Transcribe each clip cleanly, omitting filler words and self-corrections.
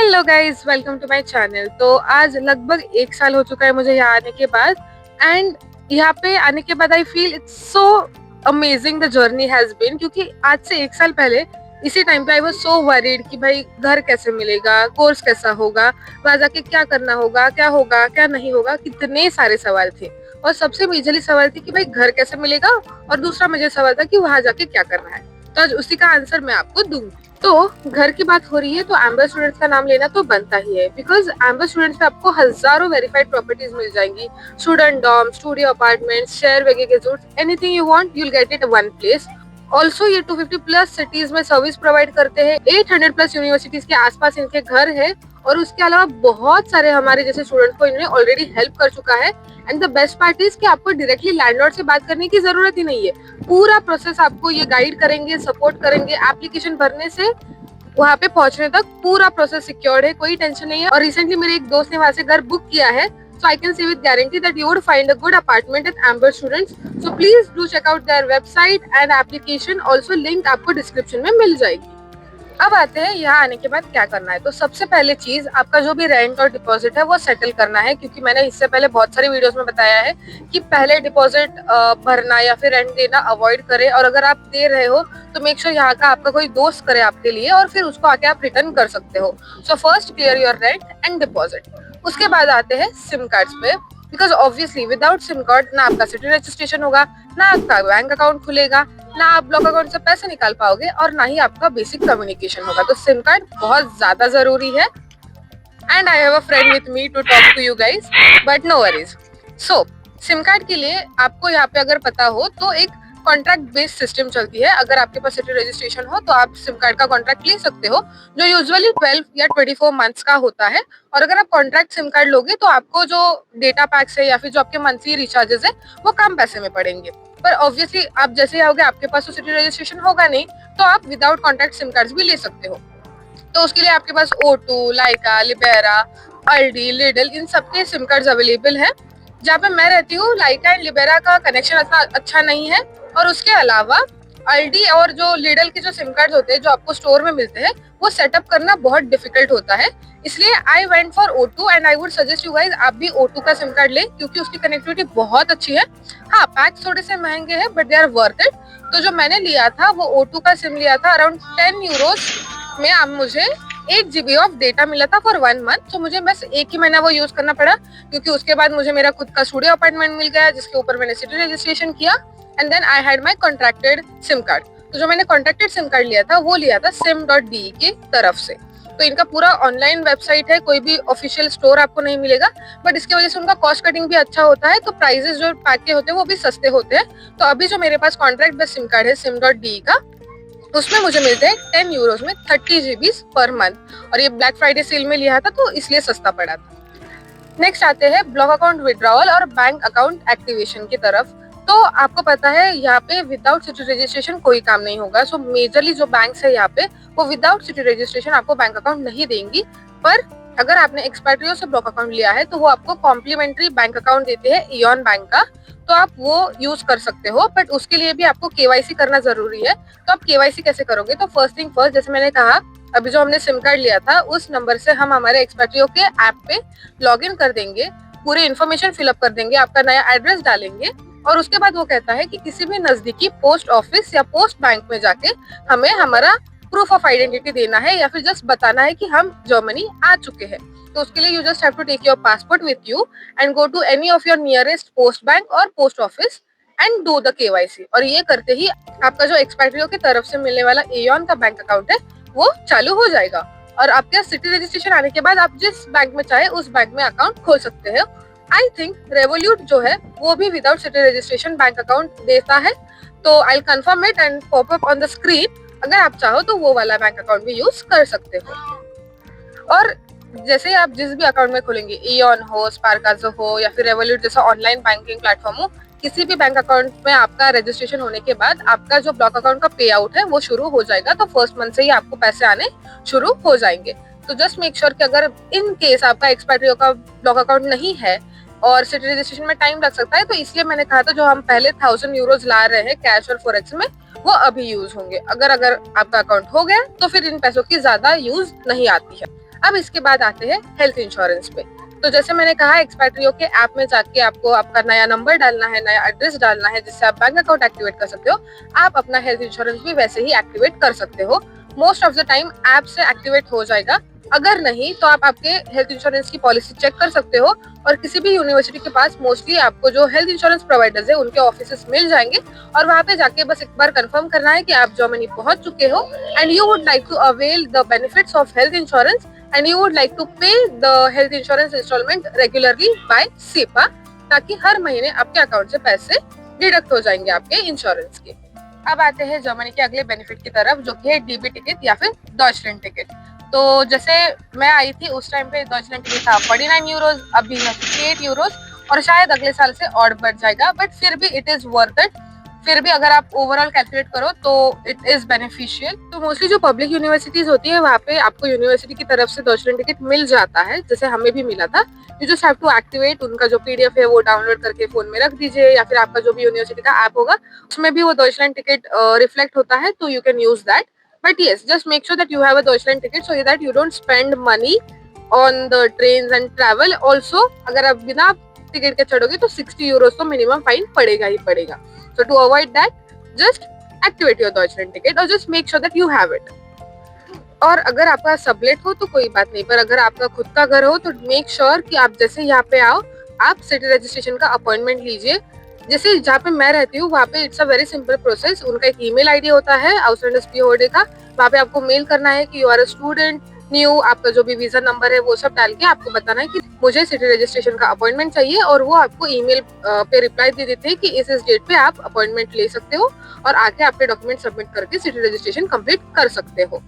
Hello guys, welcome to my channel. तो आज लगभग 1 साल हो चुका है मुझे यहाँ आने के बाद। एंड यहाँ पे आने के बाद I feel it's so amazing the journey has been, क्योंकि आज से 1 साल पहले इसी टाइम पे आई वाज सो वरीड कि भाई घर कैसे मिलेगा, कोर्स कैसा होगा, वहां जाके क्या करना होगा, क्या नहीं होगा, कितने सारे सवाल थे। और सबसे मेजरली सवाल थी कि भाई घर कैसे मिलेगा, और दूसरा मेजर सवाल था कि वहां जाके क्या करना है। तो आज उसी का आंसर मैं आपको दूंगी। तो घर की बात हो रही है तो एम्बर स्टूडेंट्स का नाम लेना तो बनता ही है, बिकॉज एम्बर स्टूडेंट्स पे आपको हजारों वेरीफाइड प्रॉपर्टीज मिल जाएंगी। Student dorm, studio apartment, share वेगे gadgets, anything you want you will get it in one place. Also ये 250 प्लस सिटीज में सर्विस प्रोवाइड करते हैं। 800 प्लस यूनिवर्सिटीज के आसपास इनके घर है। और उसके अलावा बहुत सारे हमारे जैसे स्टूडेंट्स को इन्होंने ऑलरेडी हेल्प कर चुका है। And the best part is कि आपको डायरेक्टली लैंडलॉर्ड से बात करने की जरूरत ही नहीं है। पूरा प्रोसेस आपको ये गाइड करेंगे, सपोर्ट करेंगे, एप्लीकेशन भरने से वहाँ पे पहुंचने तक पूरा प्रोसेस सिक्योर्ड है, कोई टेंशन नहीं है। और रिसेंटली मेरे एक दोस्त ने वहाँ से घर बुक किया है, so I can say with guarantee that you would find a good apartment at Amber Students. So please do check out their website and application. Also link आपको डिस्क्रिप्शन में मिल जाएगी। अब आते हैं यहाँ आने के बाद क्या करना है। तो सबसे पहले चीज आपका जो भी रेंट और डिपॉजिट है वो सेटल करना है, क्योंकि मैंने इससे पहले बहुत सारी वीडियोस में बताया है कि पहले डिपॉजिट भरना या फिर रेंट देना अवॉइड करें। और अगर आप दे रहे हो तो मेक श्योर यहाँ का आपका कोई दोस्त करे आपके लिए, और फिर उसको आके आप रिटर्न कर सकते हो। So first clear your rent and deposit. उसके बाद आते हैं सिम कार्ड्स पे, because obviously without SIM card ना आपका सिटी रजिस्ट्रेशन होगा, ना आपका बैंक अकाउंट खुलेगा, ना आप ब्लॉक अकाउंट से पैसे निकाल पाओगे, और ना ही आपका बेसिक कम्युनिकेशन होगा। तो सिम कार्ड बहुत ज्यादा जरूरी है। And I have a friend with me to talk to you guys, but no worries. So sim card के लिए आपको यहाँ पे अगर पता हो तो एक कॉन्ट्रैक्ट बेस्ड सिस्टम चलती है। अगर आपके पास सिटी रजिस्ट्रेशन हो तो आप सिम कार्ड का कॉन्ट्रैक्ट ले सकते हो, जो यूजुअली 12 या 24 मंथ्स का होता है। और अगर आप कॉन्ट्रैक्ट सिम कार्ड लोगे तो आपको जो डेटा पैक्स है या फिर जो आपके मंथली रिचार्जेस है वो कम पैसे में पड़ेंगे। पर ऑब्वियसली आप जैसे आओगे आपके पास तो सिटी रजिस्ट्रेशन होगा नहीं, तो आप विदाउट कॉन्ट्रैक्ट सिम कार्ड भी ले सकते हो। तो उसके लिए आपके पास O2, लाइका, लिबेरा, अल्डी, लिडल, इन सबके सिम कार्ड अवेलेबल है। जहाँ पे मैं रहती हूँ लाइका एंड लिबेरा का कनेक्शन इतना अच्छा नहीं है। और उसके अलावा अल्डी और जो लिडल के जो सिम कार्ड होते हैं जो आपको स्टोर में मिलते हैं वो सेटअप करना बहुत डिफिकल्ट होता है। इसलिए I went for O2 and I would suggest you guys आप भी O2 का सिम कार्ड लें, क्योंकि उसकी कनेक्टिविटी बहुत अच्छी है। हाँ, पैक्स थोड़े से महंगे हैं but they are worth it. तो जो मैंने लिया था वो O2 का सिम लिया था अराउंड 10 यूरोज में। अब मुझे 8 GB ऑफ डेटा मिला था फॉर 1 मंथ। तो मुझे बस एक ही महीना वो यूज करना पड़ा, क्योंकि उसके बाद मुझे मेरा खुद का स्टूडियो अपार्टमेंट मिल गया जिसके ऊपर मैंने सिटी रजिस्ट्रेशन किया। And then I had my contracted sim card. तो जो मैंने कॉन्ट्रैक्टेड सिम कार्ड लिया था वो लिया था sim.de की तरफ से। तो इनका पूरा ऑनलाइन वेबसाइट है, कोई भी ऑफिशियल स्टोर आपको नहीं मिलेगा, बट इसकी वजह से उनका कॉस्ट कटिंग भी अच्छा होता है। तो प्राइसेस जो पैक के होते हैं वो भी सस्ते होते हैं। तो अभी जो मेरे पास कॉन्ट्रैक्ट बेस्ड सिम कार्ड है sim.de का, उसमें मुझे मिलते हैं 10 यूरोज में 30 GB पर मंथ। और ये ब्लैक फ्राइडे सेल में लिया था तो इसलिए सस्ता पड़ा था। नेक्स्ट आते हैं ब्लॉक अकाउंट विड्रॉवल और बैंक अकाउंट एक्टिवेशन की तरफ। तो आपको पता है यहाँ पे विदाउट सिटी रजिस्ट्रेशन कोई काम नहीं होगा। सो मेजरली जो बैंक्स है यहाँ पे वो विदाउट सिटी रजिस्ट्रेशन आपको बैंक अकाउंट नहीं देंगी। पर अगर आपने एक्सपैट्रियो से ब्लॉक अकाउंट लिया है तो वो आपको कॉम्प्लीमेंट्री बैंक अकाउंट देते हैं इयॉन बैंक का, तो आप वो यूज कर सकते हो। बट उसके लिए भी आपको केवाईसी करना जरूरी है। तो आप केवाईसी कैसे करोगे? तो फर्स्ट थिंग फर्स्ट, जैसे मैंने कहा अभी जो हमने सिम कार्ड लिया था उस नंबर से हम हमारे एक्सपैट्रियो के ऐप पे लॉग इन कर देंगे, पूरी इन्फॉर्मेशन फिलअप कर देंगे, आपका नया एड्रेस डालेंगे, और उसके बाद वो कहता है कि किसी भी नजदीकी पोस्ट ऑफिस या पोस्ट बैंक में जाके हमें हमारा प्रूफ ऑफ आइडेंटिटी देना है या फिर जस्ट बताना है कि हम जर्मनी आ चुके हैं। तो उसके लिए you just have to take your passport with you and go to any of your nearest post bank और post office and do the KYC. और ये करते ही आपका जो एक्सपैट्रियो की तरफ से मिलने वाला एयॉन का बैंक अकाउंट है वो चालू हो जाएगा। और आपके सिटी रजिस्ट्रेशन आने के बाद आप जिस बैंक में चाहे उस बैंक में अकाउंट खोल सकते हैं। आई थिंक रेवोल्यूट जो है वो भी without city registration bank account देता है। तो I confirm it and pop up on the screen. अगर आप चाहो तो वो वाला बैंक अकाउंट भी यूज कर सकते हो। और जैसे आप जिस भी अकाउंट में खोलेंगे, इयॉन हो, स्पारकाजो हो या फिर रेवोल्यूट जैसा ऑनलाइन बैंकिंग प्लेटफॉर्म हो, किसी भी बैंक अकाउंट में आपका रजिस्ट्रेशन होने के बाद आपका जो ब्लॉक अकाउंट का पे आउट है वो शुरू हो जाएगा। तो फर्स्ट मंथ से ही आपको पैसे आने शुरू हो जाएंगे। तो जस्ट मेक श्योर कि अगर इन केस आपका एक्सपैट्रियो का ब्लॉक अकाउंट नहीं है और सिटी रजिस्ट्रेशन में टाइम लग सकता है, तो इसलिए मैंने कहा था जो हम पहले 1000 यूरोज ला रहे हैं कैश और फॉरेक्स में वो अभी यूज होंगे। अगर आपका अकाउंट हो गया तो फिर इन पैसों की ज्यादा यूज नहीं आती है। अब इसके बाद आते हैं हेल्थ इंश्योरेंस पे। तो जैसे मैंने कहा, एक्सपैट्रियो के ऐप में जाके आपको आपका नया नंबर डालना है, नया एड्रेस डालना है, जिससे आप बैंक अकाउंट एक्टिवेट कर सकते हो। आप अपना हेल्थ इंश्योरेंस भी वैसे ही एक्टिवेट कर सकते हो। Most of the time app से एक्टिवेट हो जाएगा। अगर नहीं तो आप आपके हेल्थ इंश्योरेंस की पॉलिसी चेक कर सकते हो, और किसी भी यूनिवर्सिटी के पास मोस्टली आपको जो हेल्थ इंश्योरेंस प्रोवाइडर्स है उनके ऑफिसेस मिल जाएंगे, और वहां पे जाके बस एक बार कंफर्म करना है कि आप जर्मनी पहुंच चुके हो and you would like to avail the benefits of health insurance and you would like to pay the health insurance installment regularly by SEPA, ताकि हर महीने आपके अकाउंट से पैसे डिडक्ट हो जाएंगे आपके इंश्योरेंस के। अब आते हैं जर्मनी के अगले बेनिफिट की तरफ, जो कि है डीबी टिकट या फिर डॉइचलैंड टिकट। तो जैसे मैं आई थी उस टाइम पे डॉइचलैंड टिकट था 49 यूरोज, अभी है 58 यूरोज, और शायद अगले साल से और बढ़ जाएगा, बट फिर भी इट इज वर्थ इट। फिर भी अगर आप ओवरऑल कैलकुलेट करो तो इट इज बेनिफिशियल। तो मोस्टली जो पब्लिक यूनिवर्सिटीज होती है वहाँ पे आपको यूनिवर्सिटी की तरफ से डॉइचलैंड टिकट मिल जाता है, जैसे हमें भी मिला था। You just have to activate, उनका जो पीडीएफ है वो डाउनलोड करके फोन में रख दीजिए, या फिर आपका जो भी यूनिवर्सिटी का ऐप होगा उसमें भी वो डॉइचलैंड टिकट रिफ्लेक्ट होता है, तो you can use that. But yes, just make sure that you have a Deutschland ticket so that you don't spend money on the trains and travel. Also अगर आप बिना टिकट के चढ़ोगे तो 60 euros तो minimum fine पड़ेगा ही पड़ेगा। So to avoid that, just activate your Deutschland ticket or just make sure that you have it. और अगर आपका सबलेट हो तो कोई बात नहीं, पर अगर आपका खुद का घर हो तो मेक श्योर कि आप जैसे यहाँ पे आओ, आप सिटी रजिस्ट्रेशन का अपॉइंटमेंट लीजिए। जैसे जहाँ पे मैं रहती हूँ वहाँ पे it's a very simple process. उनका एक ईमेल आईडी होता है आउटलैंडर्स पीओडी का, वहाँ पे आपको मेल करना है कि you are a student new, आपका जो भी वीजा नंबर है वो सब डाल के आपको बताना है कि मुझे सिटी रजिस्ट्रेशन का अपॉइंटमेंट चाहिए, और वो आपको ईमेल पे रिप्लाई दे देते हैं कि इस डेट पे आप अपॉइंटमेंट ले सकते हो और आके आपके डॉक्यूमेंट सबमिट करके सिटी रजिस्ट्रेशन कंप्लीट कर सकते हो।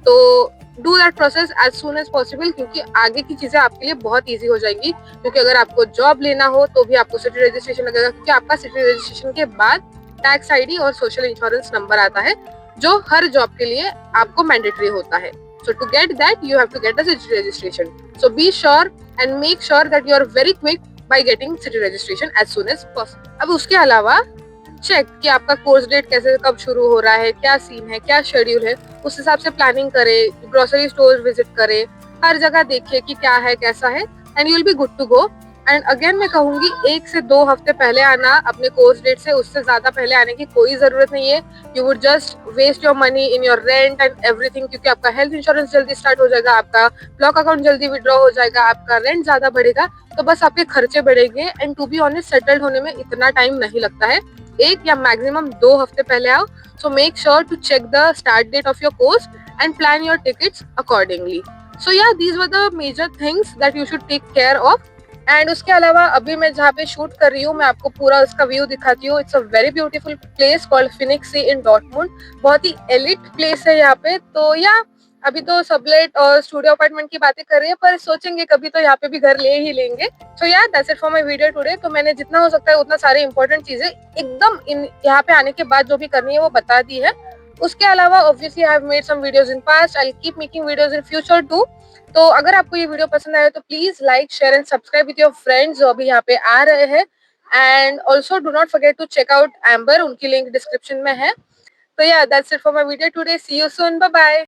तो do that process as soon as possible, क्योंकि आगे की चीजें आपके लिए बहुत ईजी हो जाएंगी। क्योंकि अगर आपको जॉब लेना हो तो भी आपको सिटी रजिस्ट्रेशन लगेगा, क्योंकि आपका सिटी रजिस्ट्रेशन के बाद टैक्स आईडी और सोशल इंश्योरेंस नंबर आता है, जो हर जॉब के लिए आपको मैंडेटरी होता है। So to get that, you have to get a city registration. So be sure and make sure that you are very quick by getting city registration as soon as possible. अब उसके अलावा check कि आपका course date कैसे कब शुरू हो रहा है, क्या सीन है, क्या शेड्यूल है, उस हिसाब से प्लानिंग करें, ग्रोसरी स्टोर विजिट करें, हर जगह देखिए कि क्या है कैसा है, and you will be good to go. And again मैं कहूंगी 1 से 2 हफ्ते पहले आना अपने कोर्स डेट से, उससे ज्यादा पहले आने की कोई जरूरत नहीं है। You would just waste your money in your rent and everything, क्योंकि आपका हेल्थ इंश्योरेंस जल्दी स्टार्ट हो जाएगा, आपका ब्लॉक अकाउंट जल्दी विड्रॉ हो जाएगा, आपका रेंट ज्यादा बढ़ेगा, तो बस आपके खर्चे बढ़ेंगे। And to be honest, settled होने में इतना टाइम नहीं लगता है, 1 या मैक्सिमम 2 हफ्ते पहले आओ। So make sure to check the start date of your course and plan your tickets accordingly. So yeah these were the major things that you should take care of. And उसके अलावा अभी मैं जहाँ पे shoot कर रही हूँ, मैं आपको पूरा उसका व्यू दिखाती हूँ। It's a very beautiful place called Phoenix See in Dortmund. बहुत ही एलिट प्लेस है यहाँ पे। तो या अभी तो सबलेट और स्टूडियो अपार्टमेंट की बातें कर रही है, पर सोचेंगे कभी तो यहाँ पे भी घर ले ही लेंगे। सो या that's it for my video today. तो मैंने जितना हो सकता है उतना सारे इंपॉर्टेंट चीजें एकदम यहाँ पे आने के बाद जो भी करनी है वो बता दी है। उसके अलावा obviously I have made some videos in past, I will keep making videos in future too. तो अगर आपको ये वीडियो पसंद आया तो please like share and subscribe with your friends जो अभी यहाँ पे आ रहे हैं। And also do not forget to check out Amber, उनकी लिंक डिस्क्रिप्शन में है। तो या that's it for my video today. See you soon, bye bye.